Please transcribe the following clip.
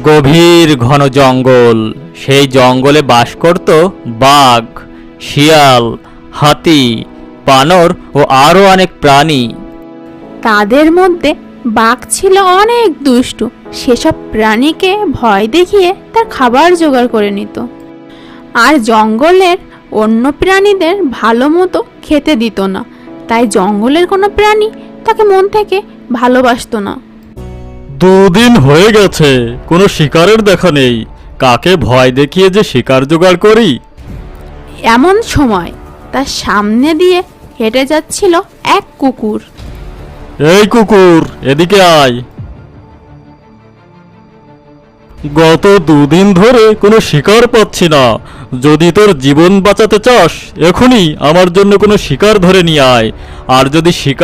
গভীর ঘন জঙ্গল। সেই জঙ্গলে বাস করত বাঘ, শিয়াল, হাতি, বানর ও আরো অনেক প্রাণী। তাদের মধ্যে বাঘ ছিল অনেক দুষ্টু। সেসব প্রাণীকে ভয় দেখিয়ে তার খাবার জোগাড় করে নিত, আর জঙ্গলের অন্য প্রাণীদের ভালো মতো খেতে দিত না। তাই জঙ্গলের কোনো প্রাণী তাকে মন থেকে ভালোবাসতো না। দুদিন হয়ে গেছে, কোনো শিকারের দেখা নেই। কাকে ভয় দেখিয়ে যে শিকার জোগাড় করি। এমন সময় তার সামনে দিয়ে হেঁটে যাচ্ছিল এক কুকুর। এই কুকুর, এদিকে আয়। গত দুদিন ধরে কোনো শিকার পাচ্ছি না। যদি তোর জীবন বাঁচাতে চাস, এখনই আমার জন্য কোনো শিকার ধরে নিয়ে আয়। আর যদি শিকার